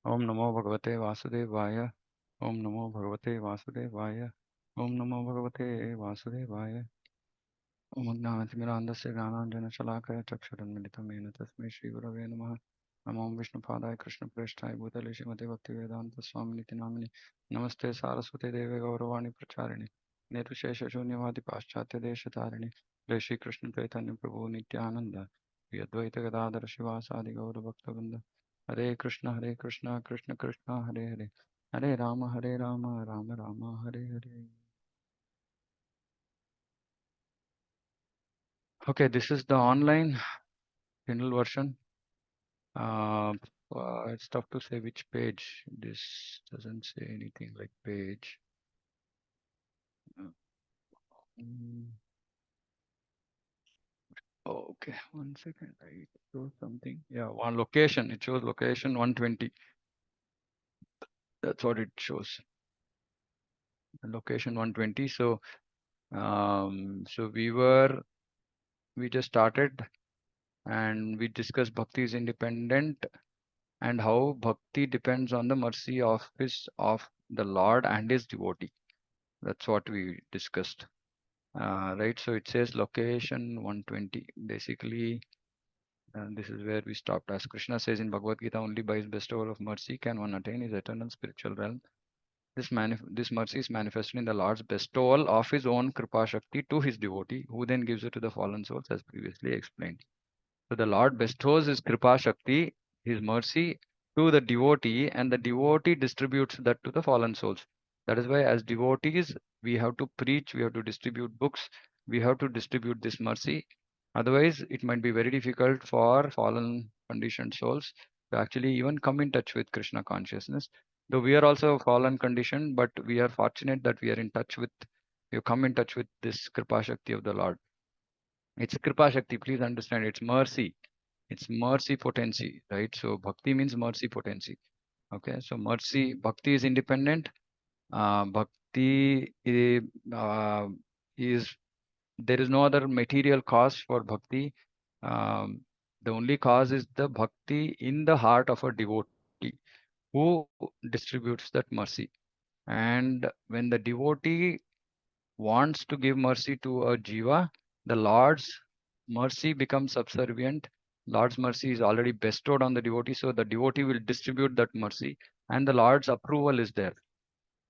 ओम नमो भगवते वासुदेवाय। ओम नमो भगवते वासुदेवाय। ओम नमो भगवते वासुदेवाय। ओम ज्ञानतिमिरान्धस्य ज्ञानाञ्जनशलाकया चक्षुरुन्मिलितं येन तस्मै श्रीगुरवे नमः। नमो विष्णुपादाय कृष्णप्रेष्ठाय भूतले श्रीमते भक्तिवेदान्तस्वामिनिति नामिनि। नमस्ते सारस्वते देवे गौरवाणी प्रचारिणि निर्विशेषशून्यवादि पाश्चात्यदेशतारिणि। जय श्रीकृष्ण चैतन्य प्रभु नित्यानन्द श्री अद्वैत गदाधर शिवासादि गौरभक्तवृन्द। हरे कृष्ण कृष्ण कृष्ण हरे हरे, हरे Ram Ram Ram Hare Hare. Okay, this is the online Kindle version. It's tough to say which page. This doesn't say anything like page. Mm, okay, 1 second. I shows something. Yeah, one location. It shows location 120. That's what it shows. Location 120. So, so we just started and we discussed bhakti is independent and how bhakti depends on the mercy of the Lord and his devotee. That's what we discussed. Right, so it says location 120. Basically, this is where we stopped. As Krishna says in Bhagavad Gita, only by his bestowal of mercy can one attain his eternal spiritual realm. This mercy is manifested in the Lord's bestowal of his own Kripa Shakti to his devotee, who then gives it to the fallen souls, as previously explained. So the Lord bestows his Kripa Shakti, his mercy, to the devotee, and the devotee distributes that to the fallen souls. That is why, as devotees, we have to preach, we have to distribute books, we have to distribute this mercy. Otherwise, it might be very difficult for fallen conditioned souls to actually even come in touch with Krishna consciousness. Though we are also fallen conditioned, but we are fortunate that we are in touch with, you come in touch with this Kripa Shakti of the Lord. It's Kripa Shakti, please understand, it's mercy. It's mercy potency, right? So bhakti means mercy potency. Okay, so mercy, bhakti is independent. Bhakti is, there is no other material cause for bhakti. Um, the only cause is the bhakti in the heart of a devotee who distributes that mercy. And when the devotee wants to give mercy to a jiva, the Lord's mercy becomes subservient. Lord's mercy is already bestowed on the devotee, so the devotee will distribute that mercy, and the Lord's approval is there,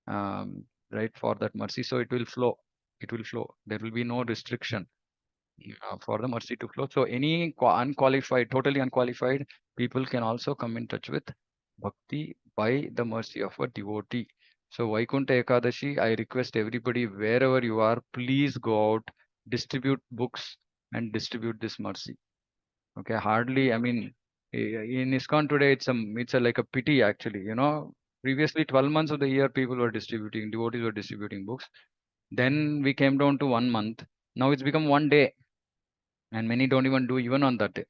right, for that mercy. So it will flow. It will flow. There will be no restriction for the mercy to flow. So any unqualified, totally unqualified people can also come in touch with bhakti by the mercy of a devotee. So Vaikuntha Ekadashi, I request everybody wherever you are, please go out, distribute books and distribute this mercy. Okay, hardly, I mean, in ISKCON today, it's a like a pity actually. Previously 12 months of the year, people were distributing, devotees were distributing books. Then we came down to 1 month. Now it's become one day, and many don't even do even on that day,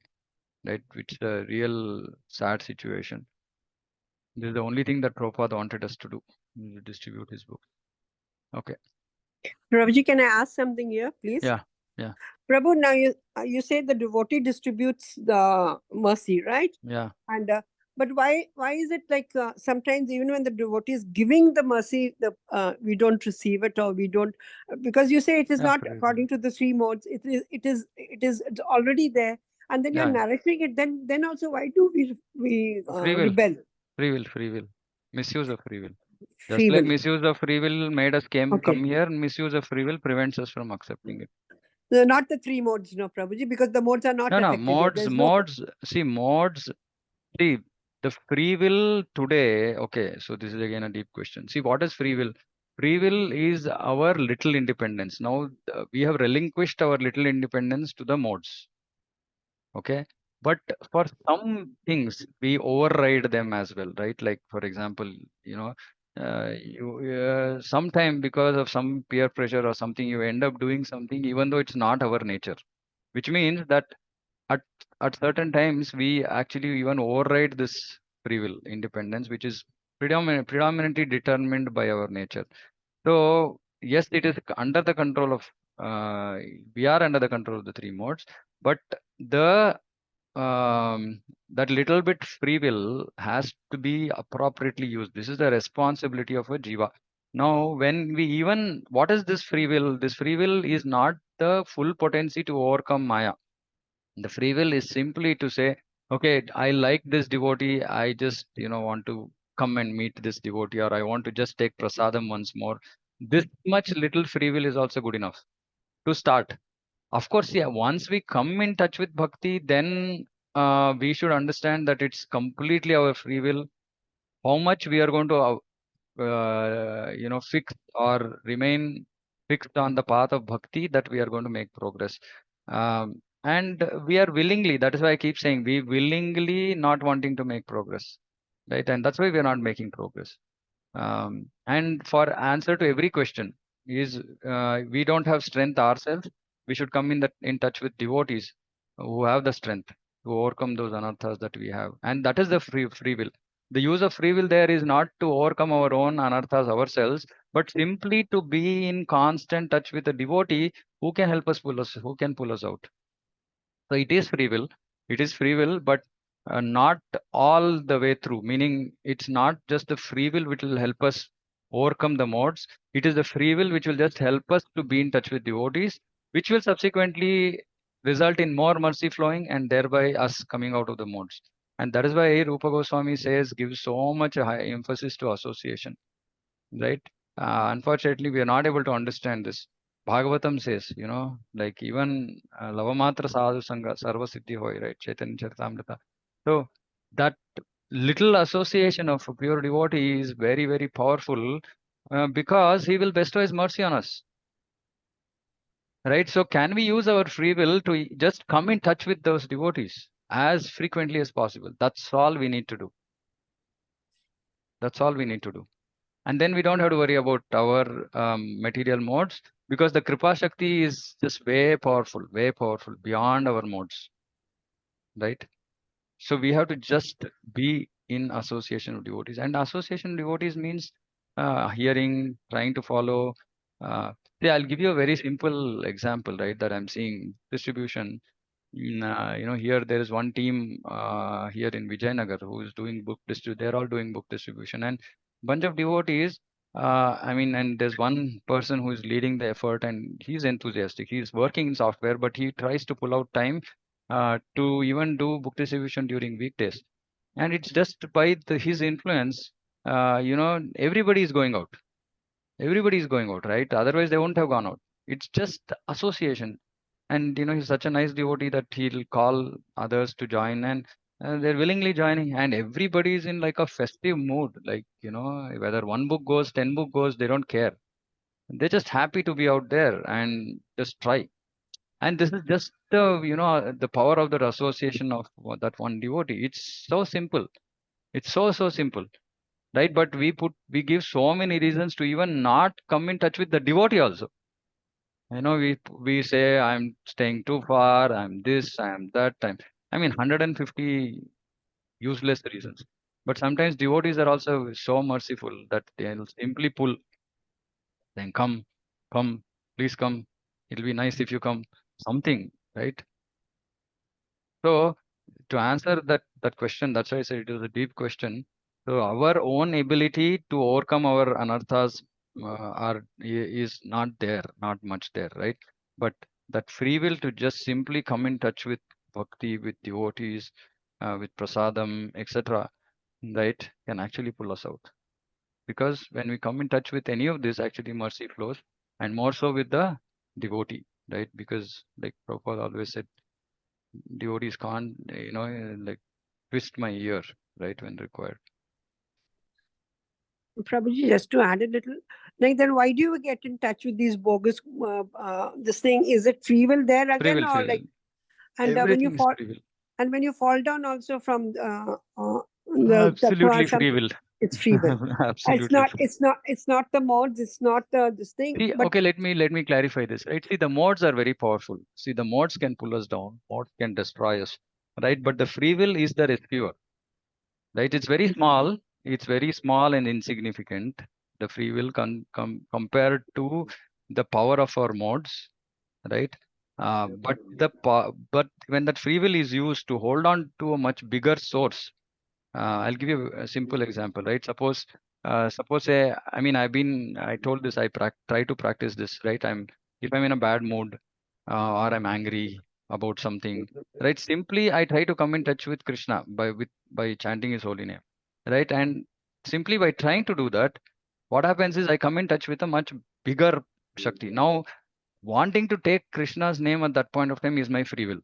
right? It's a real sad situation. This is the only thing that Prabhupada wanted us to do, is distribute his book. Okay. Prabhuji, can I ask something here, please? Yeah. Yeah. Prabhu, now you say the devotee distributes the mercy, right? Yeah. And but why is it like sometimes even when the devotee is giving the mercy, we don't receive it, or we don't, because you say it is not according to the three modes. It's already there, and then you're narrating it. Then also, why do we Free will. rebel? Free will. Misuse of free will. Just Free like will. misuse of free will made us come Okay. here, misuse of free will prevents us from accepting it. No, not the three modes, no, Prabhuji, because the modes are not No, affected. There's no modes. See, modes. See, the free will today. Okay, so this is again a deep question. See, what is free will? Free will is our little independence. Now we have relinquished our little independence to the modes. Okay, but for some things we override them as well, right? Like for example, sometime because of some peer pressure or something, you end up doing something even though it's not our nature, which means that at certain times we actually even override this free will independence, which is predominantly determined by our nature. So yes, it is under the control of we are under the control of the three modes, but the that little bit free will has to be appropriately used. This is the responsibility of a jiva. Now, when we even, what is this free will? This free will is not the full potency to overcome Maya. The free will is simply to say, okay, I like this devotee. I just, want to come and meet this devotee, or I want to just take prasadam once more. This much little free will is also good enough to start. Of course, yeah, once we come in touch with bhakti, then we should understand that it's completely our free will. How much we are going to, fix or remain fixed on the path of bhakti, that we are going to make progress. And we are willingly, that is why I keep saying, we willingly not wanting to make progress, right? And that's why we are not making progress. And for answer to every question is, we don't have strength ourselves. We should come in touch with devotees who have the strength to overcome those anarthas that we have, and that is the free will. The use of free will there is not to overcome our own anarthas ourselves, but simply to be in constant touch with a devotee who can help us who can pull us out. So it is free will. It is free will, but not all the way through. Meaning, it's not just the free will which will help us overcome the modes. It is the free will which will just help us to be in touch with devotees, which will subsequently result in more mercy flowing and thereby us coming out of the modes. And that is why Rupa Goswami says, gives so much a high emphasis to association, right? Unfortunately, we are not able to understand this. Bhagavatam says, like even Lavamatra Sadhu Sangha Sarva Siddhi Hoy, right? Chaitanya Charitamrita. So that little association of a pure devotee is very, very powerful, because he will bestow his mercy on us, right? So can we use our free will to just come in touch with those devotees as frequently as possible? That's all we need to do. That's all we need to do. And then we don't have to worry about our material modes, because the Kripa Shakti is just way powerful beyond our modes, right? So we have to just be in association with devotees, and association with devotees means hearing, trying to follow. See, I'll give you a very simple example, right? That I'm seeing distribution. Here there is one team here in Vijayanagar who is doing book distribution. They're all doing book distribution, and bunch of devotees. And there's one person who is leading the effort, and he's enthusiastic. He's working in software, but he tries to pull out time to even do book distribution during weekdays. And it's just by his influence, everybody is going out. Everybody is going out, right? Otherwise, they won't have gone out. It's just association. And he's such a nice devotee that he'll call others to join, and they're willingly joining, and everybody is in like a festive mood. Like, whether one book goes, 10 book goes, they don't care. They're just happy to be out there and just try. And this is just the power of the association of that one devotee. It's so simple. It's so simple, right? But we give so many reasons to even not come in touch with the devotee also. We say, I'm staying too far, I'm this, I'm that. I mean 150 useless reasons. But sometimes devotees are also so merciful that they'll simply pull, then come, please come. It'll be nice if you come. Something, right? So to answer that question, that's why I said it is a deep question. So our own ability to overcome our anarthas is not there, not much there, right? But that free will to just simply come in touch with bhakti, with devotees, with prasadam, etc., right, can actually pull us out. Because when we come in touch with any of this, actually mercy flows, and more so with the devotee, right? Because like Prabhupada always said, devotees can't, like twist my ear, right, when required. Prabhuji, just to add a little, like, then why do you get in touch with these bogus, this thing? Is it free will there again, or like, and when you Everything is fall, free will. and when you fall down also from the Absolutely free something, will. it's free will. It's Absolutely not. free. It's not the modes. It's not this thing. See, But okay, let me clarify this, right? See, the modes are very powerful. See, the modes can pull us down, modes can destroy us, right? But the free will is the rescuer, right? It's very small and insignificant. The free will compared to the power of our modes, right? But when that free will is used to hold on to a much bigger source, I'll give you a simple example, right? I told this, try to practice this, right? If I'm in a bad mood, or I'm angry about something, right? Simply, I try to come in touch with Krishna by chanting his holy name, right? And simply by trying to do that, what happens is I come in touch with a much bigger Shakti. Now, wanting to take Krishna's name at that point of time is my free will,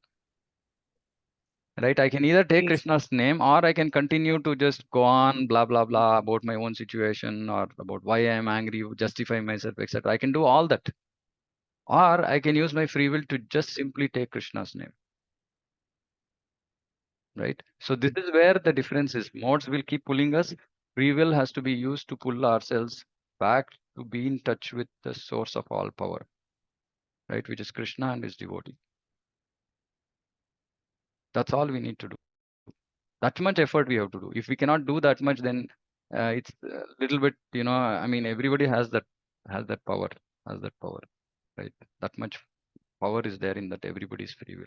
right? I can either take Yes. Krishna's name or I can continue to just go on blah blah blah about my own situation or about why I am angry, justify myself, etc. I can do all that, or I can use my free will to just simply take Krishna's name, right? So this is where the difference is. Modes will keep pulling us. Free will has to be used to pull ourselves back to be in touch with the source of all power, right? Which is Krishna and his devotee. That's all we need to do. That much effort we have to do. If we cannot do that much, then it's a little bit, I mean, everybody has that power, has that power, right? That much power is there in that everybody's free will.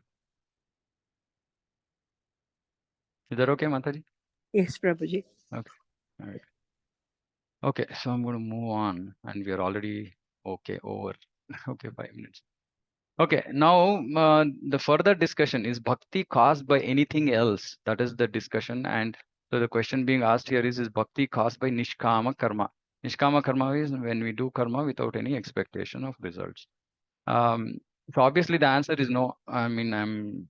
Is that okay, Mataji? Yes, Prabhuji. Okay. All right. Okay, so I'm going to move on, and we are already over. Okay, 5 minutes. Okay, now the further discussion is bhakti caused by anything else? That is the discussion. And so the question being asked here is bhakti caused by nishkama karma? Nishkama karma is when we do karma without any expectation of results. So obviously the answer is no. I mean,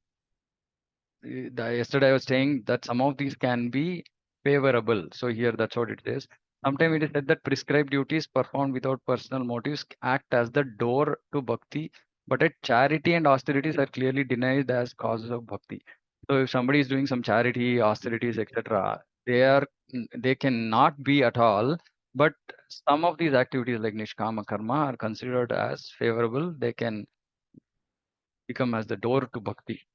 yesterday I was saying that some of these can be favorable. So here that's what it says. Sometimes it is said that prescribed duties performed without personal motives act as the door to bhakti, but at charity and austerities are clearly denied as causes of bhakti. So if somebody is doing some charity, austerities, etc., they cannot be at all. But some of these activities like nishkama karma are considered as favorable. They can become as the door to bhakti,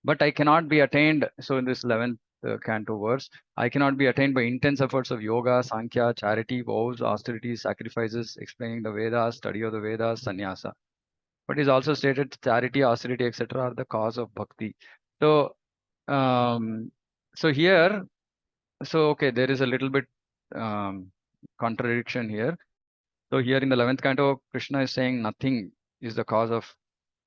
but I cannot be attained. So in this 11th canto verse, I cannot be attained by intense efforts of yoga, sankhya, charity, vows, austerities, sacrifices, explaining the Vedas, study of the Vedas, sannyasa. But is also stated charity, austerity, etc. are the cause of bhakti. So, um, so here, so okay, there is a little bit um, contradiction here. So here in the 11th canto, Krishna is saying nothing is the cause of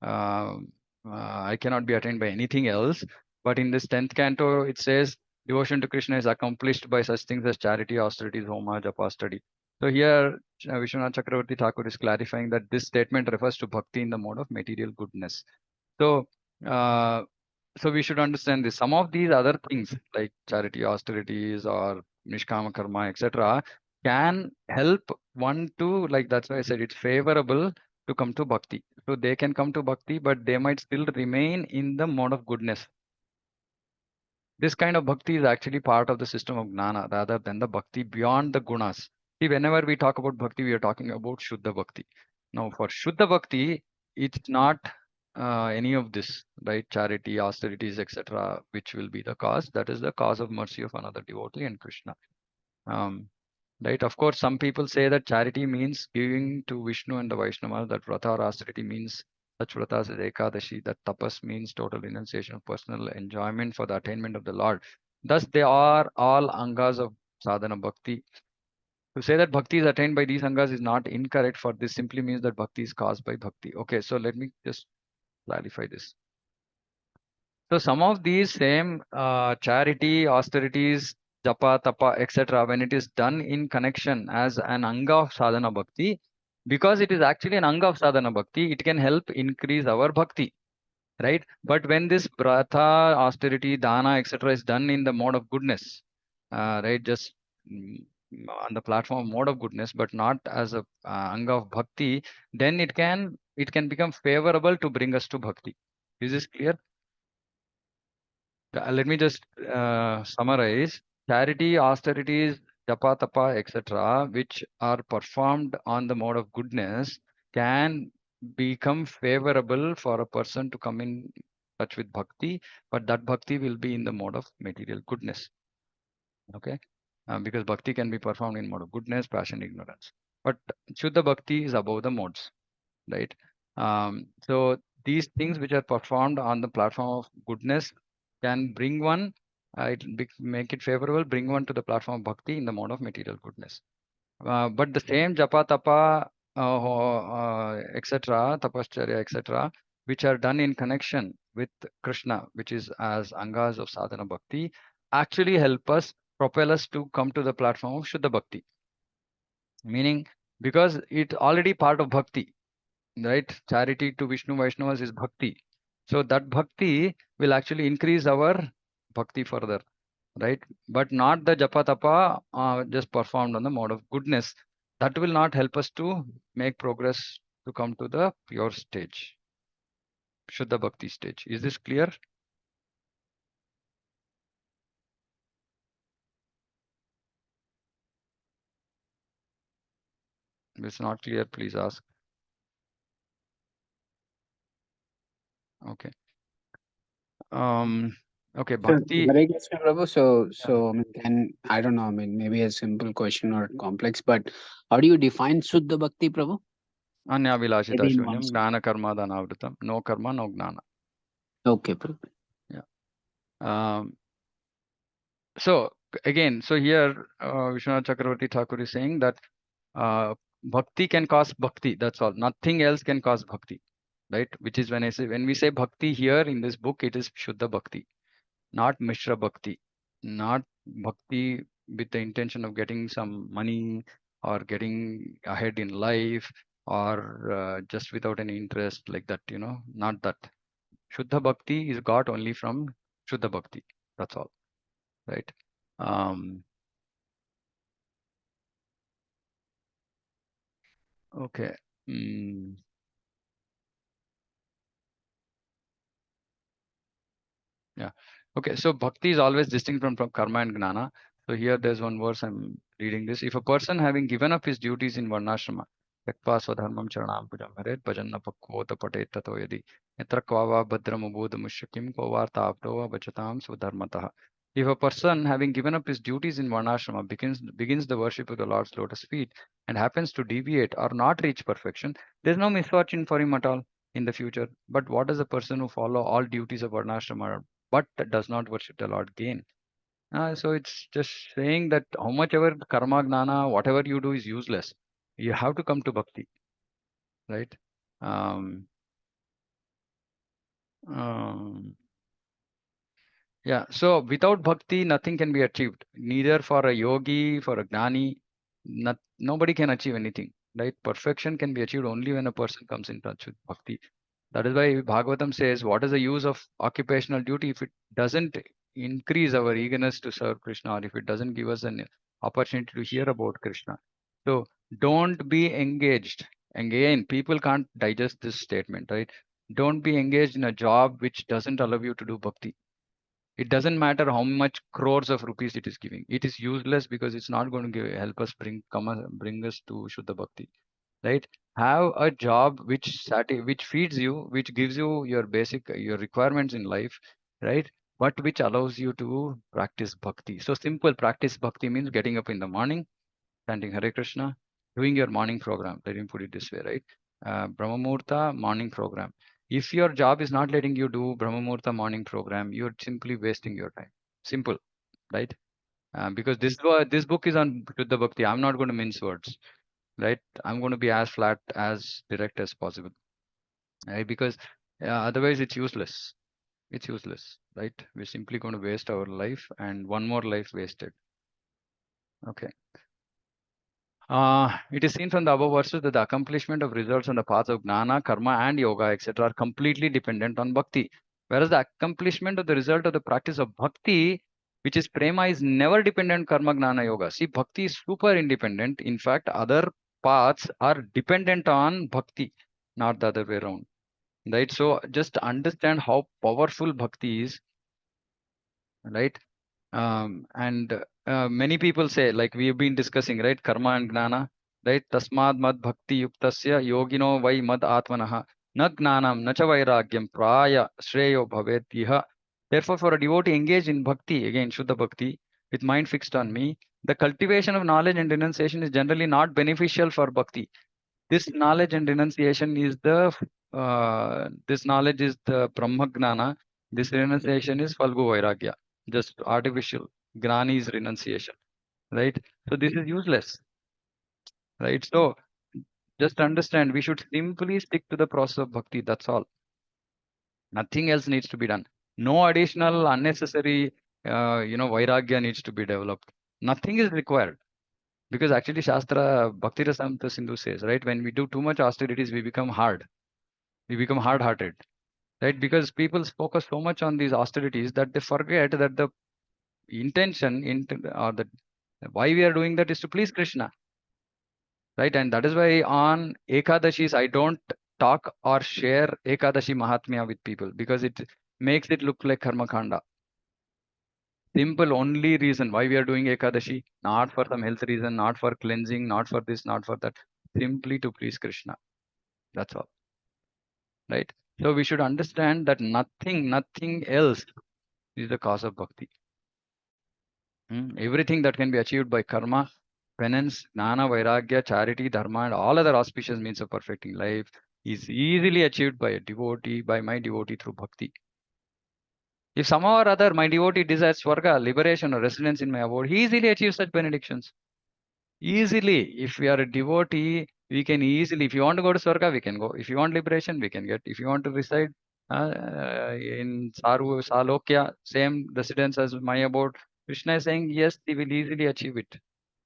uh, I cannot be attained by anything else. But in this 10th canto, it says devotion to Krishna is accomplished by such things as charity, austerities, homa, japa, study. So here, Vishwanath Chakravarti Thakur is clarifying that this statement refers to bhakti in the mode of material goodness. So, uh, so we should understand this. Some of these other things like charity, austerities, or nishkama karma, etc., can help one to, like, that's why I said it's favorable to come to bhakti. So they can come to bhakti, but they might still remain in the mode of goodness. This kind of bhakti is actually part of the system of gnana rather than the bhakti beyond the gunas. See, whenever we talk about bhakti, we are talking about Shuddha bhakti. Now, for Shuddha bhakti, it's not any of this, right? Charity, austerities, etc., which will be the cause. That is the cause of mercy of another devotee and Krishna. Um, right? Of course, some people say that charity means giving to Vishnu and the Vaishnava, that vrata or austerity means such vratas as Ekadashi, that tapas means total renunciation of personal enjoyment for the attainment of the Lord. Thus, they are all angas of sadhana bhakti. To say that bhakti is attained by these angas is not incorrect, for this simply means that bhakti is caused by bhakti. Okay, so let me just clarify this. So some of these same charity, austerities, japa, tapa, etc., when it is done in connection as an anga of sadhana bhakti, because it is actually an anga of sadhana bhakti, it can help increase our bhakti, right? But when this bratha, austerity, dana, etc., is done in the mode of goodness, right, just on the platform of mode of goodness, but not as a anga of bhakti, then it can become favorable to bring us to bhakti. Is this clear? Let me just summarize. Charity, austerities, japa, tapa, etc., which are performed on the mode of goodness, can become favorable for a person to come in touch with bhakti, but that bhakti will be in the mode of material goodness. Okay, because bhakti can be performed in mode of goodness, passion, ignorance. But Shuddha bhakti is above the modes, right? So these things which are performed on the platform of goodness can bring one, make it favorable, bring one to the platform of bhakti in the mode of material goodness. But the same japa, tapa, etc., tapascharya, etc., which are done in connection with Krishna, which is as angas of sadhana bhakti, actually help us, propel us to come to the platform of Shuddha Bhakti. Meaning, because it already part of bhakti, right? Charity to Vishnu Vaishnavas is bhakti. So that bhakti will actually increase our bhakti further, right? But not the japa tapa just performed on the mode of goodness. That will not help us to make progress to come to the pure stage, Shuddha Bhakti stage. Is this clear? If it's not clear, please ask. Okay. Okay, So, bhakti. Hare Krishna, Prabhu. Yeah. I mean, I don't know, I mean, maybe a simple question or complex, but how do you define Suddha Bhakti, Prabhu? Anyavilashita Maybe in one shunyam sentence. gnana karma dhanavritam. No karma, no gnana. Okay, Prabhu. Yeah. So again, so here Vishwanath Chakravarti Thakur is saying that bhakti can cause bhakti. That's all. Nothing else can cause bhakti, right? Which is when we say bhakti here in this book, it is Shuddha Bhakti, not Mishra Bhakti, not bhakti with the intention of getting some money or getting ahead in life or just without any interest like that. Not that. Shuddha Bhakti is got only from Shuddha Bhakti. That's all, right? Um, okay. Mm, yeah. Okay. So bhakti is always distinct from karma and gnana. So here there's one verse I'm reading this. If a person having given up his duties in varnashrama, yakpa swadharmam charanam pujam haret bhajanna pakvota patet tato yadi yatra kvava bhadram abodhamushyakim kovarta aptova bachatam swadharmatah. If a person having given up his duties in varnashrama begins the worship of the Lord's lotus feet and happens to deviate or not reach perfection, there's no misfortune for him at all in the future. But what does a person who follow all duties of varnashrama but does not worship the Lord gain? So it's just saying that how much ever karma, gnana, whatever you do is useless. You have to come to bhakti, right? Um, um, yeah. So without bhakti, nothing can be achieved. Neither for a yogi, for a gnani, nobody can achieve anything, right? Perfection can be achieved only when a person comes in touch with bhakti. That is why Bhagavatam says, what is the use of occupational duty if it doesn't increase our eagerness to serve Krishna, or if it doesn't give us an opportunity to hear about Krishna? So don't be engaged. Again, people can't digest this statement, right? Don't be engaged in a job which doesn't allow you to do bhakti. It doesn't matter how much crores of rupees it is giving. It is useless because it's not going to help us bring us to Shuddha Bhakti, right? Have a job which feeds you, which gives you your basic your requirements in life, right? But which allows you to practice bhakti. So simple, practice bhakti means getting up in the morning, chanting Hare Krishna, doing your morning program. Let me put it this way, right? Brahma Muhurta morning program. If your job is not letting you do Brahma Muhurta morning program, you're simply wasting your time. Simple, right? Because this book is on Shuddha Bhakti. I'm not going to mince words, right? I'm going to be as flat, as direct as possible, right? Because otherwise it's useless. It's useless, right? We're simply going to waste our life and one more life wasted. Okay. It is seen from the above verses that the accomplishment of results on the paths of gnana, karma, and yoga, etc., are completely dependent on bhakti. Whereas the accomplishment of the result of the practice of bhakti, which is prema, is never dependent on karma, gnana, yoga. See, bhakti is super independent. In fact, other paths are dependent on bhakti, not the other way around. Right? So just understand how powerful bhakti is, right? And many people say, like we've been discussing, right? Karma and gnana, right? Tasmad mad bhakti yuktasya yogino vai mad atmanaha na gnanam na cha vairagyam praya shreyo bhavet iha. Therefore, for a devotee engaged in bhakti, again, Shuddha Bhakti, with mind fixed on me, the cultivation of knowledge and renunciation is generally not beneficial for bhakti. This knowledge and renunciation is the this knowledge is the Brahma Gnana. This renunciation is Falgu Vairagya, just artificial. Gnani is renunciation, right? So this is useless, right? So just understand, we should simply stick to the process of bhakti. That's all. Nothing else needs to be done. No additional unnecessary, vairagya needs to be developed. Nothing is required. Because actually Shastra Bhakti Rasamrita Sindhu says, right, when we do too much austerities, we become hard. We become hard-hearted, right? Because people focus so much on these austerities that they forget that the or the why we are doing that is to please Krishna, right? And that is why on Ekadashis, I don't talk or share Ekadashi Mahatmya with people because it makes it look like Karma Kanda. Simple only reason why we are doing Ekadashi, not for some health reason, not for cleansing, not for this, not for that, simply to please Krishna. That's all, right? So we should understand that nothing else is the cause of bhakti. Everything that can be achieved by karma, penance, gnana, vairagya, charity, dharma, and all other auspicious means of perfecting life is easily achieved by a devotee, by my devotee through bhakti. If somehow or other my devotee desires swarga, liberation, or residence in my abode, he easily achieves such benedictions. Easily, if we are a devotee, we can easily, if you want to go to Swarga, we can go. If you want liberation, we can get. If you want to reside in Salokya, same residence as my abode, Krishna is saying, yes, he will easily achieve it.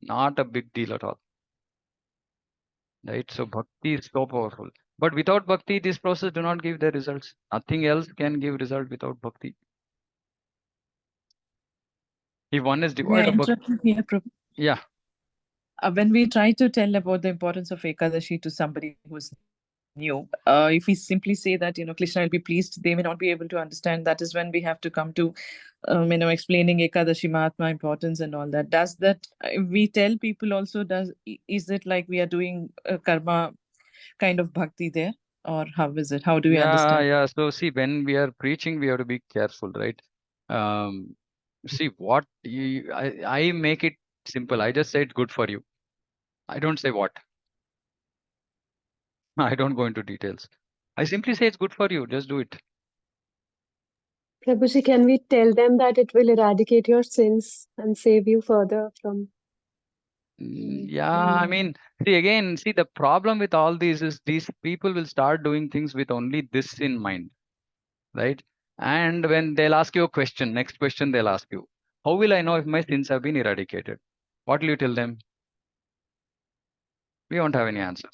Not a big deal at all. Right? So bhakti is so powerful. But without bhakti, this process do not give the results. Nothing else can give result without bhakti. If one is devoid of bhakti, yeah. When we try to tell about the importance of Ekadashi to somebody who's new, if we simply say that, Krishna will be pleased, they may not be able to understand. That is when we have to come to, explaining Ekadashi Mahatma importance and all that. Does that, we tell people also, is it like we are doing karma kind of bhakti there? Or how is it? How do we understand? Yeah. So see, when we are preaching, we have to be careful, right? See what I make it simple. I just say it's good for you. I don't say what. I don't go into details. I simply say it's good for you. Just do it. Prabhuji, can we tell them that it will eradicate your sins and save you further from? Yeah, I mean, see, the problem with all these is these people will start doing things with only this in mind, right? And when they'll ask you a question, next question they'll ask you, how will I know if my sins have been eradicated? What will you tell them? We won't have any answer,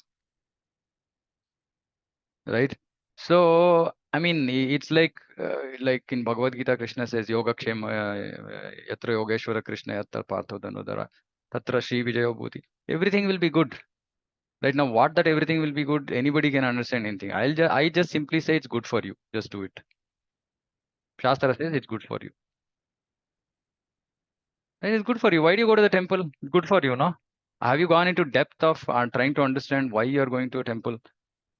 right? So, I mean, it's like in Bhagavad Gita, Krishna says, Yoga Kshema, Yatra Yogeshwara Krishna, Yatra Partho Dhanudara, Tatra Shri Vijayo Bhuti. Everything will be good. Right now, what that everything will be good, anybody can understand anything. I just simply say it's good for you. Just do it. Shastra says it's good for you. And it's good for you. Why do you go to the temple? It's good for you, no? Have you gone into depth of trying to understand why you're going to a temple?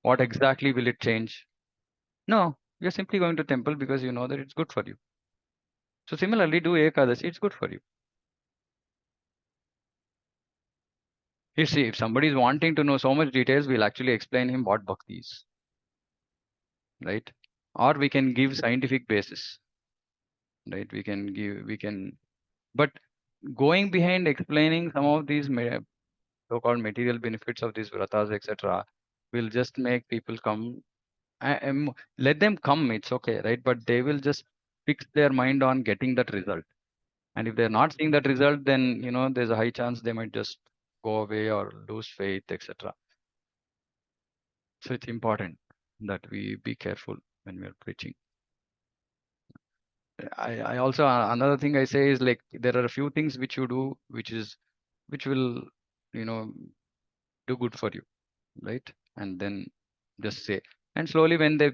What exactly will it change? No, you're simply going to temple because you know that it's good for you. So similarly, do Ekadashi, it's good for you. You see, if somebody is wanting to know so much details, we'll actually explain him what bhakti is. Right? Or we can give scientific basis. Right? But going behind explaining some of these so-called material benefits of these vratas, etc., will just make people come. Let them come, it's okay, right? But they will just fix their mind on getting that result. And if they're not seeing that result, then there's a high chance they might just go away or lose faith, etc. So it's important that we be careful when we are preaching. I also another thing I say is like there are a few things which you do which will do good for you, right? And then just say, and slowly when they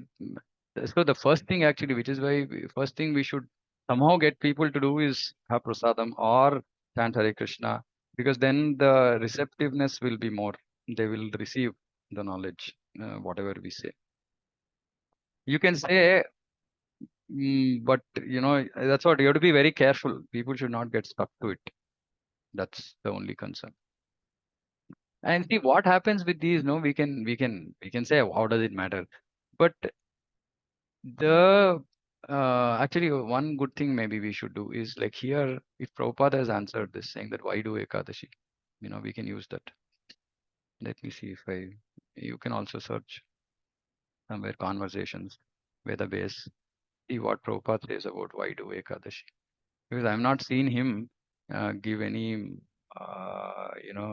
so the first thing actually, which is why first thing we should somehow get people to do is have prasadam or chant Hare Krishna, because then the receptiveness will be more. They will receive the knowledge, whatever we say. You can say, but that's what you have to be very careful. People should not get stuck to it. That's the only concern. And see what happens with these. No, we can say, how does it matter? But the actually one good thing maybe we should do is like here, if Prabhupada has answered this saying that why do Ekadashi, we can use that. Let me see if you can also search somewhere conversations, Veda base, see what Prabhupada says about why do Ekadashi. Because I've not seen him give any,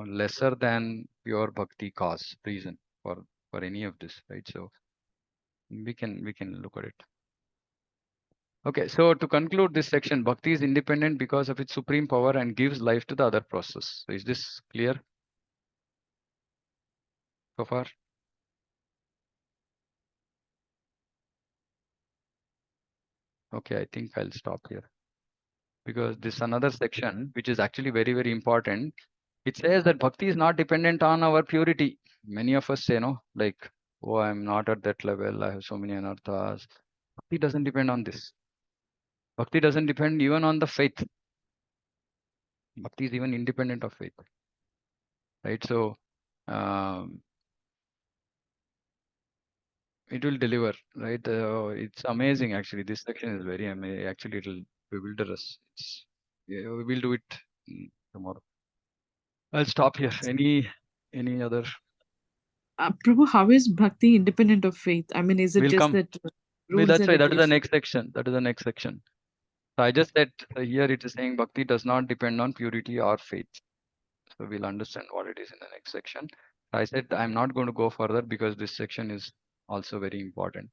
lesser than pure bhakti cause reason for any of this, right? So we can look at it. Okay, so to conclude this section, bhakti is independent because of its supreme power and gives life to the other process. So is this clear so far? Okay, I think I'll stop here because this another section which is actually very, very important. It says that bhakti is not dependent on our purity. Many of us say, no, like, oh, I'm not at that level. I have so many anarthas. Bhakti doesn't depend on this. Bhakti doesn't depend even on the faith. Bhakti is even independent of faith, right? So it will deliver, right? It's amazing actually. This section is very amazing. Actually, it'll bewilder us. Yeah, we will do it tomorrow. I'll stop here. Any other? Prabhu, how is bhakti independent of faith? I mean, is it Will just come. that Well, rules that's and why that is the regulations? next section. That is the next section. So I just said here it is saying bhakti does not depend on purity or faith. So we'll understand what it is in the next section. I said I'm not going to go further because this section is also very important.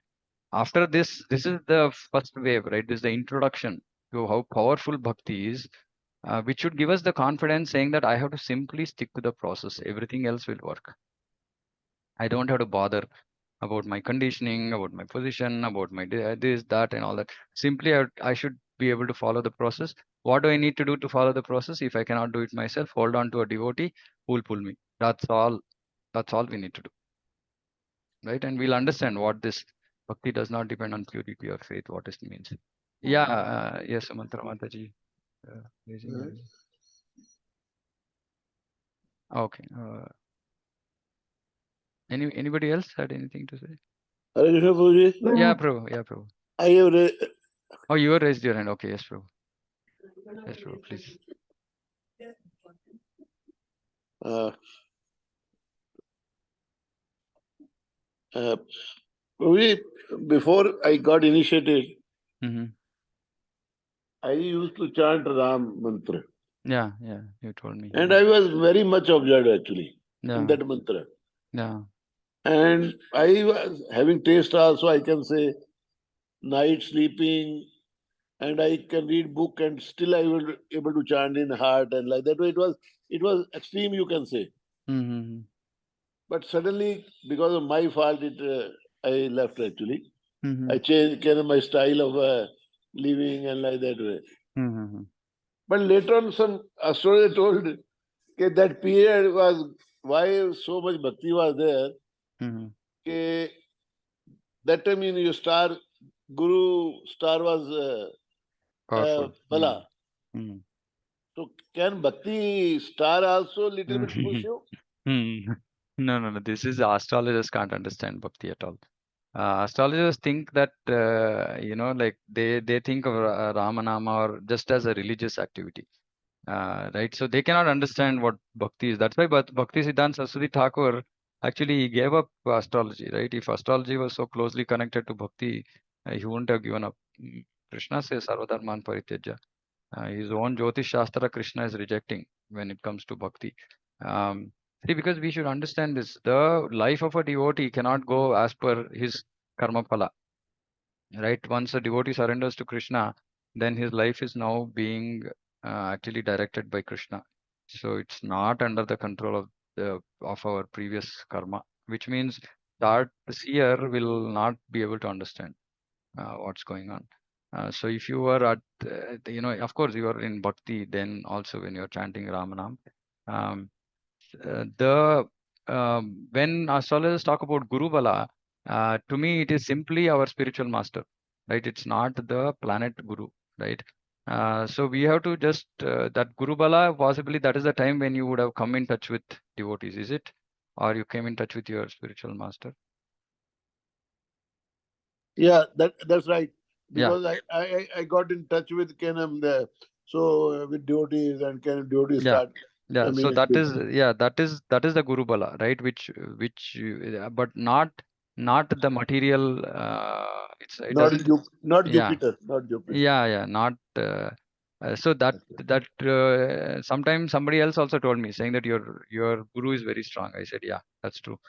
After this is the first wave, right? This is the introduction to how powerful bhakti is, which should give us the confidence saying that I have to simply stick to the process. Everything else will work. I don't have to bother about my conditioning, about my position, about my this, that, and all that. Simply, I should be able to follow the process. What do I need to do to follow the process? If I cannot do it myself, hold on to a devotee who will pull me. That's all. That's all we need to do, right? And we'll understand what this bhakti does not depend on purity or faith. What it means. Yeah. Yes, Mantra Mataji. Raising your hand. Okay. Anybody else had anything to say? Hare Krishna Prabhuji. Yeah, Prabhu. Yeah, Prabhu. I have Oh, you raised your hand. Okay, yes, Prabhu. Yes, Prabhu, please. Prabhuji, before I got initiated, Mm-hmm. I used to chant Ram mantra. Yeah, you told me. And I was very much observed actually in that mantra. Yeah. And I was having taste also, I can say, night sleeping, and I can read book and still I was able to chant in heart and like that way it was extreme, you can say. Mm-hmm. But suddenly, because of my fault, I left actually. Mm-hmm. I changed kind of my style of living and like that way. Mm-hmm. But later on, some astrologer told that period was why so much bhakti was there. Mm-hmm. That time in your star, Guru star was Powerful. Bala. Mm-hmm. So can bhakti star also little bit push you? No. This is astrologers can't understand bhakti at all. Astrologers think that like they think of Ramanama or just as a religious activity, right? So they cannot understand what bhakti is. That's why Bhakti Siddhanta Saraswati Thakur actually he gave up astrology, right? If astrology was so closely connected to bhakti, he wouldn't have given up. Krishna says Sarvadharman Parityaja. His own Jyotish Shastra Krishna is rejecting when it comes to bhakti. See, because we should understand this, the life of a devotee cannot go as per his karma phala, right? Once a devotee surrenders to Krishna, then his life is now being actually directed by Krishna. So it's not under the control of our previous karma, which means that the seer will not be able to understand what's going on. So if you were at, of course you are in bhakti, then also when you're chanting Ramanam, um, when astrologers talk about Guru Bala, to me it is simply our spiritual master, right? It's not the planet Guru, right? So we have to just that Guru Bala, possibly that is the time when you would have come in touch with devotees, is it? Or you came in touch with your spiritual master? Yeah, that's right. Yeah, Because I got in touch with Kenam there. So with devotees and can devotees yeah, start yeah. So coming. that is the Guru Bala, right? But not the material. It Not doesn't. not Yeah, Jupiter, not Jupiter. yeah. Not. So that sometimes somebody else also told me saying that your guru is very strong. I said, yeah, that's true.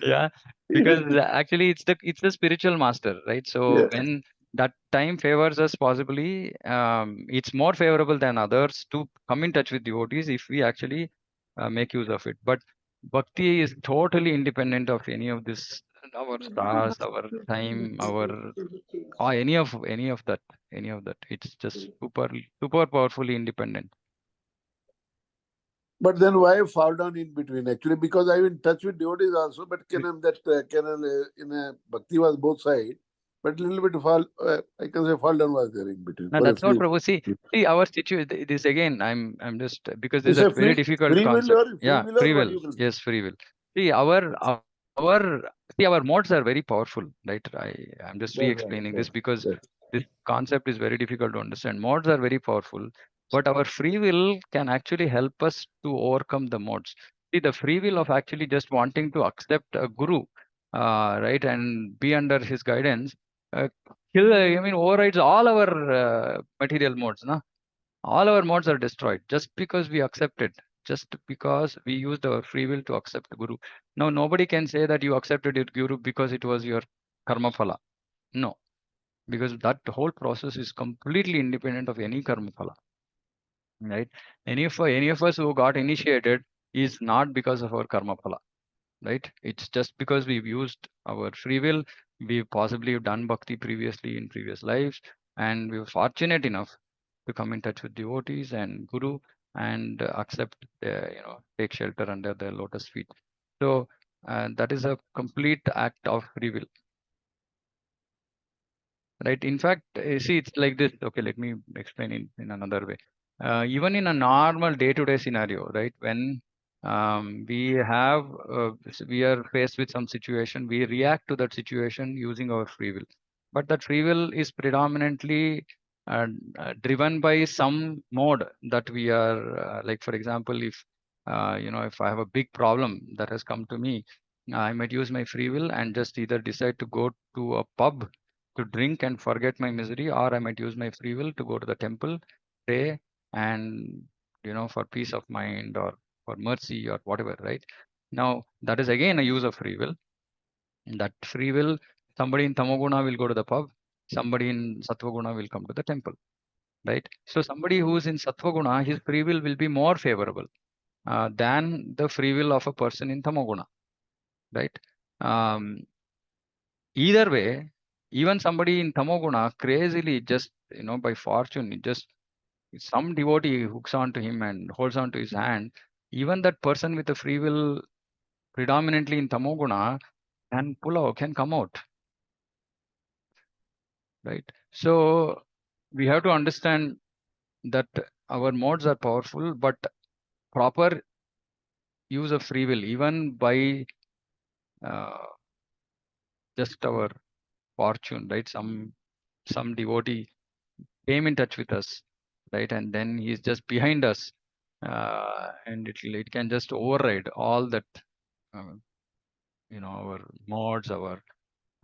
Yeah, because actually it's the spiritual master, right? So Yeah. when that time favors us, possibly it's more favorable than others to come in touch with devotees if we actually make use of it. But bhakti is totally independent of any of this, our stars, our time, our or any of that. It's just super powerfully independent. But then why fall down in between? Actually, because I'm in touch with devotees also, but Kenan in bhakti was both side, but little bit fall. I can say fall down was there in between No, for a that's not few. Prabhu. See, our situation. This again, I'm just because this It's is a a very difficult free will concept. or free Yeah, will free or what will. you will say. Yes, free will. See, our modes are very powerful, right? I'm just That's right. re-explaining this Yes. because Yes. this concept is very difficult to understand. Modes are very powerful, but our free will can actually help us to overcome the modes. See, the free will of actually just wanting to accept a guru, right, and be under his guidance. Uh, I mean, overrides all our material modes, na? All our modes are destroyed just because we accept it, just because we used our free will to accept Guru. Now, nobody can say that you accepted your Guru because it was your karma phala. No, because that whole process is completely independent of any karma phala, right? Any of us who got initiated is not because of our karma phala, right? It's just because we've used our free will. We've possibly done bhakti previously in previous lives, and we were fortunate enough to come in touch with devotees and guru and accept, take shelter under their lotus feet. So that is a complete act of free will, right? In fact, see, it's like this. Okay, let me explain in another way. Even in a normal day-to-day scenario, right? When we are faced with some situation, we react to that situation using our free will. But that free will is predominantly driven by some mode that we are, like, for example, if I have a big problem that has come to me, I might use my free will and just either decide to go to a pub to drink and forget my misery, or I might use my free will to go to the temple, pray, and for peace of mind or for mercy or whatever, right? Now, that is again a use of free will. That free will, somebody in Tamoguna will go to the pub, somebody in Sattvaguna will come to the temple, right? So, somebody who is in Sattvaguna, his free will be more favorable than the free will of a person in Tamoguna, right? Um, Either way, even somebody in Tamoguna crazily just, by fortune, just some devotee hooks onto him and holds onto his hand. Even that person with the free will predominantly in Tamoguna can come out, right? So we have to understand that our modes are powerful, but proper use of free will, even by uh, just our fortune, right? Some devotee came in touch with us, right? And then he's just behind us, and it can just override all that, uh, our mods, our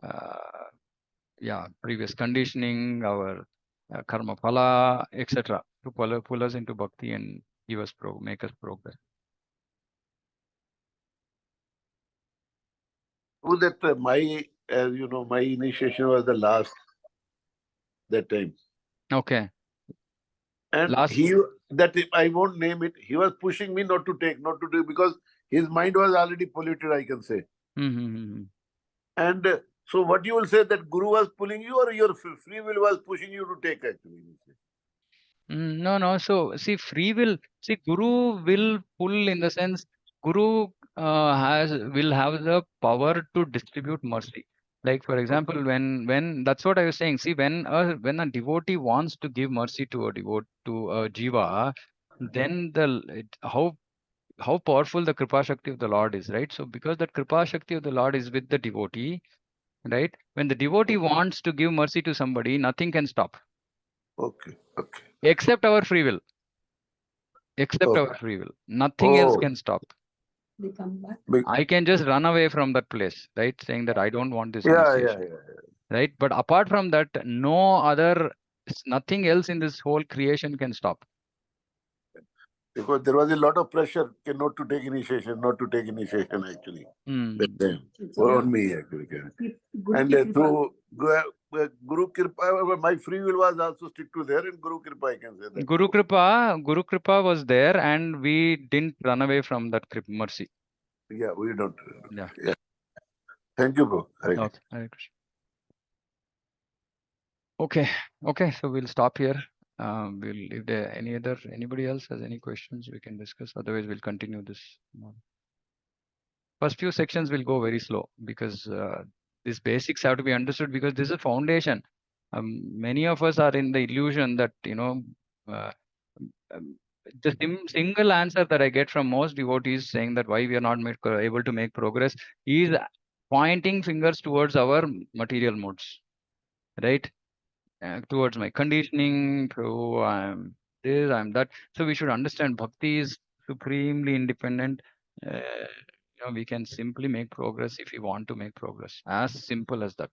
uh, previous conditioning, our karma phala, etc. To pull us into bhakti and make us progress. Who that my initiation was the last that time. Okay. And Last. I won't name it. He was pushing me not to do, because his mind was already polluted, I can say. Mm-hmm. And so, what you will say, that Guru was pulling you, or your free will was pushing you to take, actually? No. So see, free will. See, Guru will pull in the sense Guru will have the power to distribute mercy. Like for example, when that's what I was saying. See, when a devotee wants to give mercy to a jiva, then how powerful the Kripa Shakti of the Lord is, right? So because that Kripa Shakti of the Lord is with the devotee, right? When the devotee wants to give mercy to somebody, nothing can stop. Okay. Except our free will. Except our free will. Nothing else can stop. I can just run away from that place, right? Saying that I don't want this association. Right? But apart from that, nothing else in this whole creation can stop. Because there was a lot of pressure not to take initiation actually. On me actually. And through Guru Kripa, my free will was also stick to there, and Guru Kripa, I can say that. Guru Kripa was there, and we didn't run away from that mercy. Yeah, we don't. Yeah. Thank you, bro. Okay. Hare Krishna. Okay. So we'll stop here. If there anybody else has any questions, we can discuss. Otherwise, we'll continue this. First few sections will go very slow because these basics have to be understood, because this is a foundation. Many of us are in the illusion that the single answer that I get from most devotees saying that why we are not able to make progress is pointing fingers towards our material modes, right? Towards my conditioning, I'm this, I'm that. So we should understand bhakti is supremely independent. We can simply make progress if we want to make progress. As simple as that.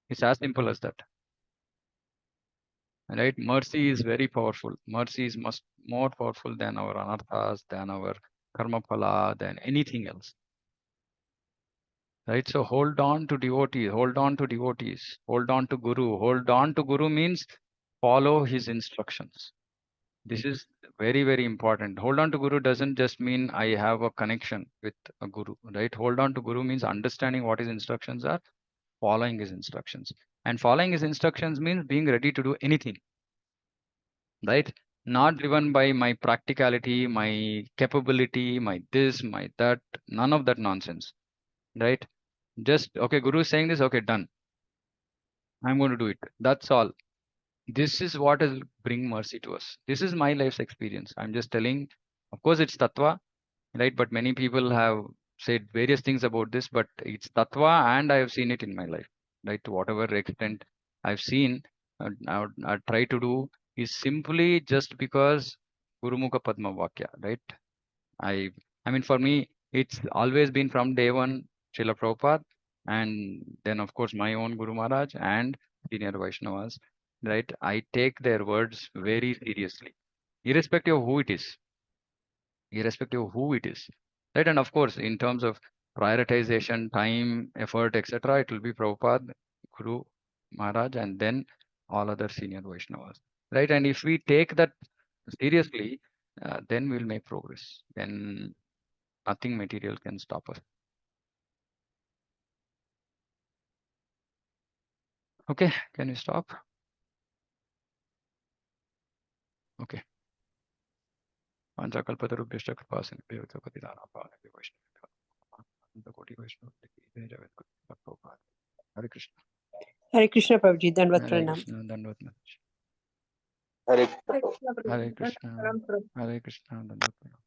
It's as simple as that. Right? Mercy is very powerful. Mercy is much more powerful than our anarthas, than our karma phala, than anything else. Right? So hold on to devotees, hold on to devotees, hold on to Guru. Hold on to Guru means follow his instructions. This is very, very important. Hold on to Guru doesn't just mean I have a connection with a Guru, right? Hold on to Guru means understanding what his instructions are, following his instructions. And following his instructions means being ready to do anything, right? Not driven by my practicality, my capability, my this, my that, none of that nonsense, right? Just, okay, Guru is saying this, okay, done. I'm going to do it. That's all. This is what will bring mercy to us. This is my life's experience. I'm just telling, of course, it's tattva, right? But many people have said various things about this, but it's tattva, and I have seen it in my life, right? To whatever extent I've seen, I try to do is simply just because Gurumukha Padma Vakya, right? I mean, for me, it's always been from day one, Srila Prabhupada, and then of course my own Guru Maharaj and senior Vaishnavas, right? I take their words very seriously, irrespective of who it is, right? And of course, in terms of prioritization, time, effort, etc., it will be Prabhupada, Guru Maharaj, and then all other senior Vaishnavas, right? And if we take that seriously, then we'll make progress. Then nothing material can stop us. Okay, can you stop? Okay. Panchakalpatarubhyashta kripasindhubhyo patitanapānabhyo vaishnavibhyo koti vaishnava Hare Krishna. Hare Krishna, Prabhuji. Dandavat Hare pranam. Krishna, Dandavat Namaskar. Hare Hare Krishna, Hare Krishna, Dandavat Pranam.